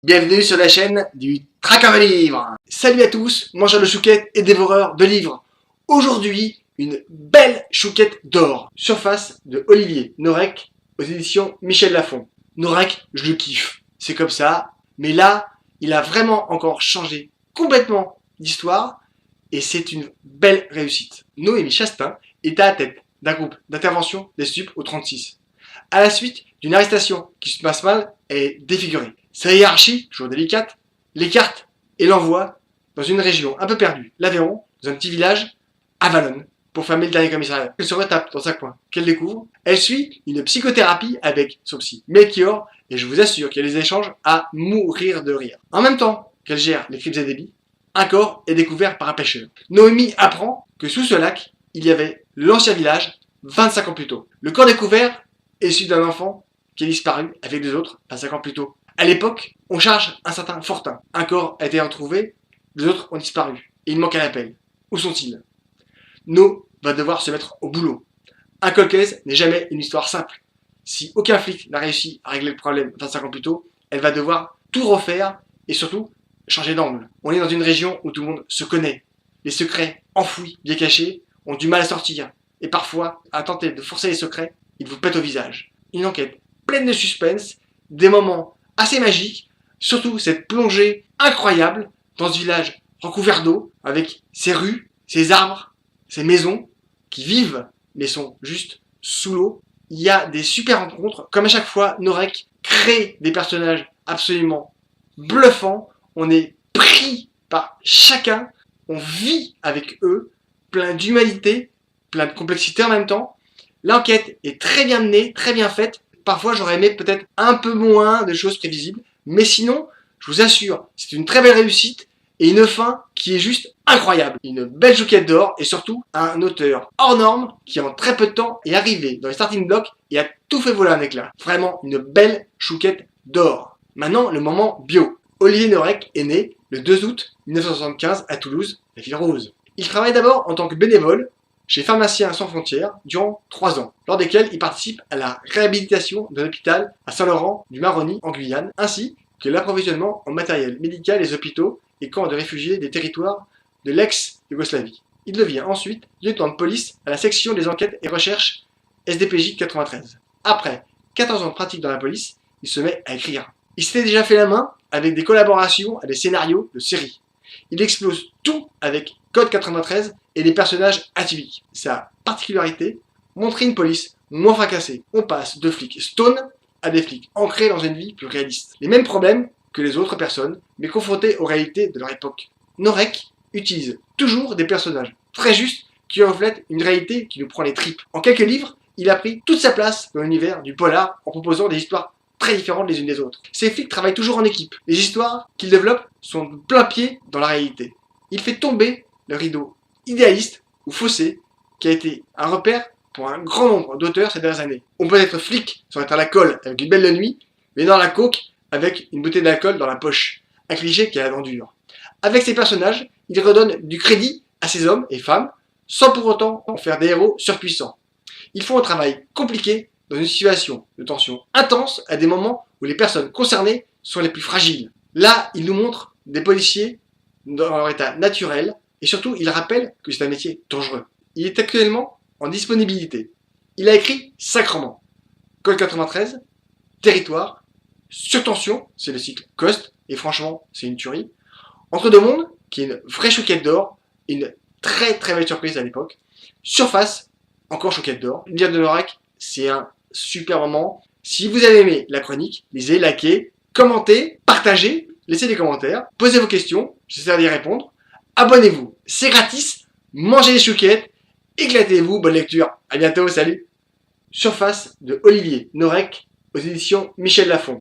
Bienvenue sur la chaîne du Traqueur de livres. Salut à tous, mangeurs de chouquettes et dévoreurs de livres. Aujourd'hui, une belle chouquette d'or. Surface de Olivier Norek aux éditions Michel Lafon. Norek, je le kiffe. C'est comme ça. Mais là, il a vraiment encore changé complètement d'histoire et c'est une belle réussite. Noémie Chastain est à la tête d'un groupe d'intervention des SUP au 36. À la suite d'une arrestation qui se passe mal, elle est défigurée. Sa hiérarchie, toujours délicate, l'écarte et l'envoie dans une région un peu perdue, l'Aveyron, dans un petit village, à Valognes, pour fermer le dernier commissariat. Elle se retape dans sa coin, qu'elle découvre. Elle suit une psychothérapie avec son psy Melchior, et je vous assure qu'il y a des échanges à mourir de rire. En même temps qu'elle gère les crimes et délits, un corps est découvert par un pêcheur. Noémie apprend que sous ce lac, il y avait l'ancien village 25 ans plus tôt. Le corps découvert est celui d'un enfant qui est disparu avec deux autres 25 ans plus tôt. À l'époque, on charge un certain Fortin. Un corps a été retrouvé, deux autres ont disparu. Et il manque un appel. Où sont-ils? No va devoir se mettre au boulot. Un cold case n'est jamais une histoire simple. Si aucun flic n'a réussi à régler le problème 25 ans plus tôt, elle va devoir tout refaire et surtout changer d'angle. On est dans une région où tout le monde se connaît. Les secrets enfouis, bien cachés, ont du mal à sortir. Et parfois, à tenter de forcer les secrets, ils vous pètent au visage. Une enquête pleine de suspense, des moments assez magique, surtout cette plongée incroyable dans ce village recouvert d'eau, avec ses rues, ses arbres, ses maisons qui vivent, mais sont juste sous l'eau. Il y a des super rencontres, comme à chaque fois, Norek crée des personnages absolument bluffants, on est pris par chacun, on vit avec eux, plein d'humanité, plein de complexité en même temps. L'enquête est très bien menée, très bien faite. Parfois, j'aurais aimé peut-être un peu moins de choses prévisibles. Mais sinon, je vous assure, c'est une très belle réussite et une fin qui est juste incroyable. Une belle chouquette d'or et surtout un auteur hors norme qui en très peu de temps est arrivé dans les starting blocks et a tout fait voler un éclat. Vraiment une belle chouquette d'or. Maintenant, le moment bio. Olivier Norek est né le 2 août 1975 à Toulouse, la ville rose. Il travaille d'abord en tant que bénévole chez Pharmaciens sans frontières durant 3 ans, lors desquels il participe à la réhabilitation de l'hôpital à Saint-Laurent-du-Maroni en Guyane, ainsi que l'approvisionnement en matériel médical des hôpitaux et camps de réfugiés des territoires de l'ex-Yougoslavie. Il devient ensuite lieutenant de police à la section des enquêtes et recherches SDPJ 93. Après 14 ans de pratique dans la police, il se met à écrire. Il s'était déjà fait la main avec des collaborations à des scénarios de séries. Il explose tout avec Code 93 et des personnages atypiques. Sa particularité, montrer une police moins fracassée. On passe de flics stone à des flics ancrés dans une vie plus réaliste. Les mêmes problèmes que les autres personnes, mais confrontés aux réalités de leur époque. Norek utilise toujours des personnages très justes qui reflètent une réalité qui nous prend les tripes. En quelques livres, il a pris toute sa place dans l'univers du polar en proposant des histoires très différentes les unes des autres. Ces flics travaillent toujours en équipe. Les histoires qu'il développe sont de plein pied dans la réalité. Il fait tomber le rideau idéaliste ou faussé qui a été un repère pour un grand nombre d'auteurs ces dernières années. On peut être flic sans être à la colle avec une belle de nuit, mais dans la coke avec une bouteille d'alcool dans la poche. Un cliché qui a la dent dure. Avec ces personnages, il redonne du crédit à ces hommes et femmes sans pour autant en faire des héros surpuissants. Ils font un travail compliqué dans une situation de tension intense à des moments où les personnes concernées sont les plus fragiles. Là, il nous montre des policiers dans leur état naturel et surtout, il rappelle que c'est un métier dangereux. Il est actuellement en disponibilité. Il a écrit 5 romans. Code 93, Territoire, Surtension, c'est le cycle Coste, et franchement, c'est une tuerie. Entre deux mondes, qui est une vraie chouquette d'or, une très très belle surprise à l'époque. Surface, encore chouquette d'or. Lire de Norek, c'est un super moment. Si vous avez aimé la chronique, lisez, likez, commentez, partagez, laissez des commentaires, posez vos questions, j'essaierai d'y répondre. Abonnez-vous, c'est gratis, mangez des chouquettes, éclatez-vous, bonne lecture, à bientôt, salut. Surface de Olivier Norek aux éditions Michel Lafon.